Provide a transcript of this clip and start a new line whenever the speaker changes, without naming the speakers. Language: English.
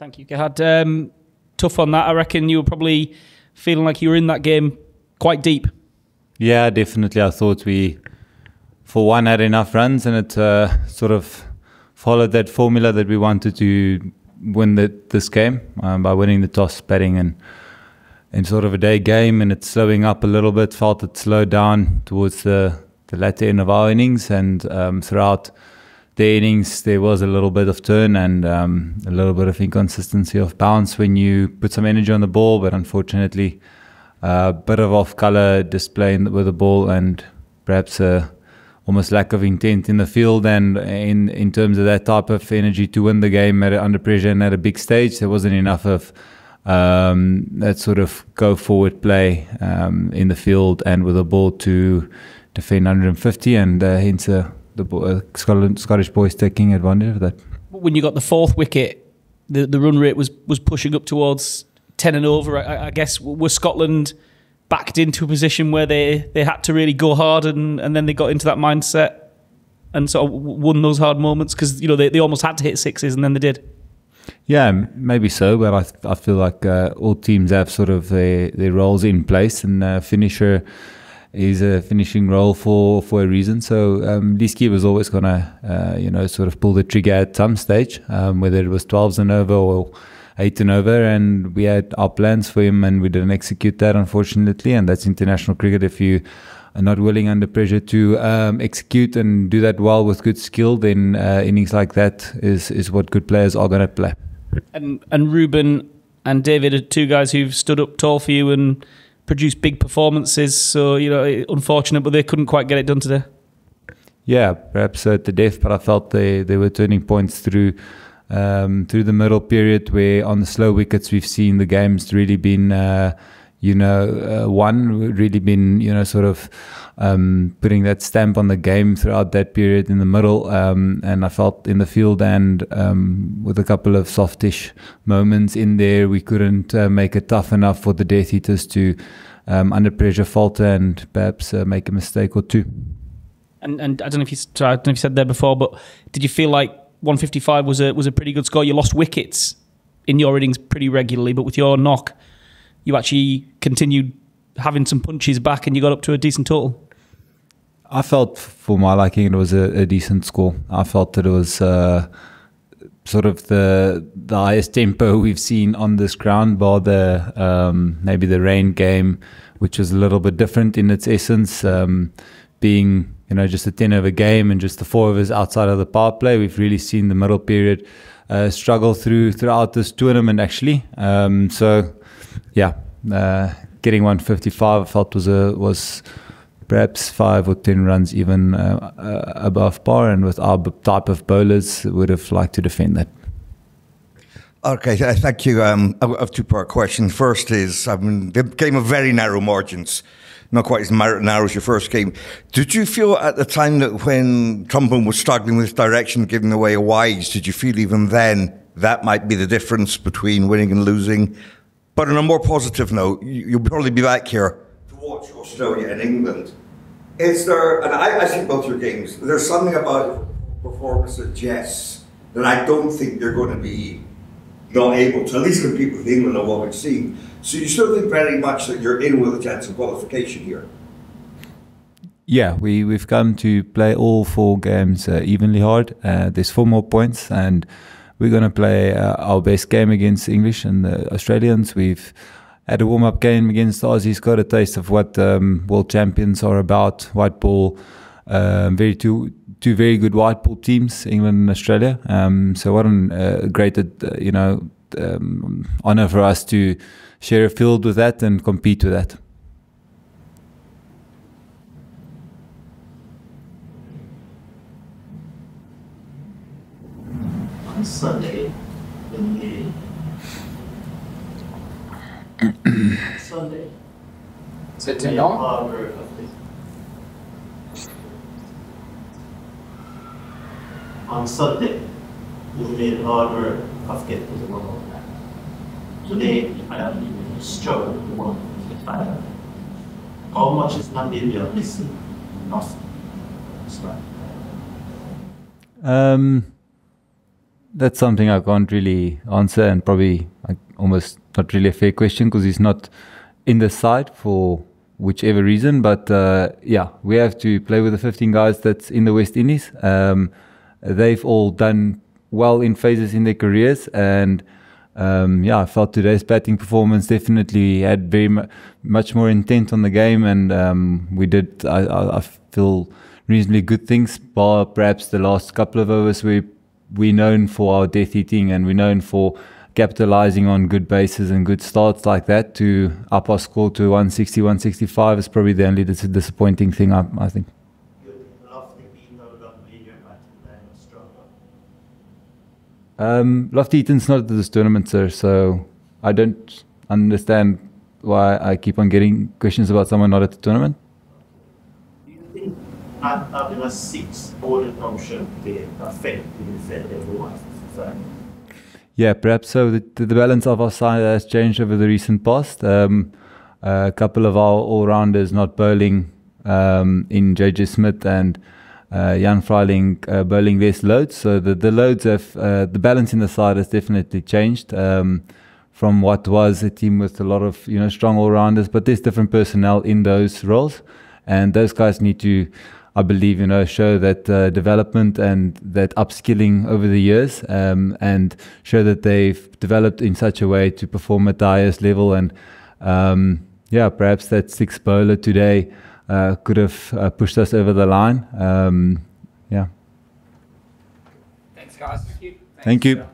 Thank you, Gerhard. Tough on that. I reckon you were probably feeling like you were in that game quite deep.
Yeah, definitely. I thought we, for one, had enough runs, and it sort of followed that formula that we wanted to win this game by winning the toss, batting, and in sort of a day game, and it's slowing up a little bit. Felt it slowed down towards the latter end of our innings, and throughout the innings there was a little bit of turn and a little bit of inconsistency of bounce when you put some energy on the ball, but unfortunately a bit of off-colour display with the ball, and perhaps almost lack of intent in the field, and in terms of that type of energy to win the game under pressure and at a big stage, there wasn't enough of that sort of go forward play in the field and with the ball to defend 150, and hence the Scottish boys taking advantage of that.
When you got the fourth wicket, the run rate was pushing up towards 10 and over. I guess were Scotland backed into a position where they had to really go hard, and then they got into that mindset and sort of won those hard moments, because they almost had to hit sixes and then they did.
Yeah, maybe so, but I feel like all teams have sort of their roles in place, and finisher is a finishing role for a reason. So Leeski was always going to sort of pull the trigger at some stage, whether it was 12s and over or 8 and over, and we had our plans for him and we didn't execute that, unfortunately, and that's international cricket. If you are not willing under pressure to execute and do that well with good skill, then innings like that is what good players are going to play.
And Ruben and David are two guys who've stood up tall for you and produced big performances, so unfortunate, but they couldn't quite get it done today. Yeah,
perhaps at the death, but I felt they were turning points through the middle period, where on the slow wickets we've seen the game's really been won, really been sort of putting that stamp on the game throughout that period in the middle, and I felt in the field and with a couple of softish moments in there, we couldn't make it tough enough for the Death Eaters to under pressure falter and perhaps make a mistake or two.
And I don't know if you said there before, but did you feel like 155 was a pretty good score? You lost wickets in your innings pretty regularly, but with your knock, you actually continued having some punches back and you got up to a decent total.
I felt, for my liking, it was a decent score. I felt that it was sort of the highest tempo we've seen on this ground, bar maybe the rain game, which was a little bit different in its essence, being just a 10 over game and just the 4 overs outside of the power play. We've really seen the middle period struggle throughout this tournament, actually. So yeah, getting 155 I felt was perhaps 5 or 10 runs even above par, and with our type of bowlers would have liked to defend that.
Okay, thank you. I have a two-part question. First is, the game of very narrow margins, not quite as narrow as your first game. Did you feel at the time that when Trumpen was struggling with direction, giving away a wides, did you feel even then that might be the difference between winning and losing? But on a more positive note, you'll probably be back here to watch Australia and England. Is there, and I see both your games, there's something about performance at Jess that I don't think they're going to be not able to at least compete with England on what we've seen. So you still think very much that you're in with a chance of qualification here?
Yeah, we've come to play all 4 games evenly hard. There's 4 more points, and we're going to play our best game against English and the Australians. We've had a warm-up game against the Aussies, got a taste of what world champions are about. White ball, two very good white ball teams, England and Australia. So what a great, honour for us to share a field with that and compete with that.
On Sunday, Sunday.
C'est énorme.
On Sunday, you made hard work of getting to the World Cup. Today, I have even struggled with 155. How much is Namibia missing? Nothing.
That's something I can't really answer, and probably almost not really a fair question because he's not in the side for whichever reason. But yeah, we have to play with the 15 guys that's in the West Indies. They've all done well in phases in their careers, and yeah, I felt today's batting performance definitely had very much more intent on the game, and we did, I feel, reasonably good things, bar perhaps the last couple of overs where we're known for our death eating, and we're known for capitalizing on good bases and good starts like that. To up our score to 160, 165 is probably the only disappointing thing, I think. Lofty Eaton's not at this tournament, sir, so I don't understand why I keep on getting questions about someone not at the tournament.
Do you think having a 6 order function will affect everyone?
Yeah, perhaps so. The balance of our side has changed over the recent past. A couple of our all-rounders not bowling in JJ Smith and Jan Freiling bowling less loads, so the loads have the balance in the side has definitely changed from what was a team with a lot of strong all-rounders, but there's different personnel in those roles, and those guys need to, I believe, show that development and that upskilling over the years, and show that they've developed in such a way to perform at the highest level. And yeah, perhaps that 6 bowler today could have pushed us over the line. Yeah.
Thanks, guys.
Thank you.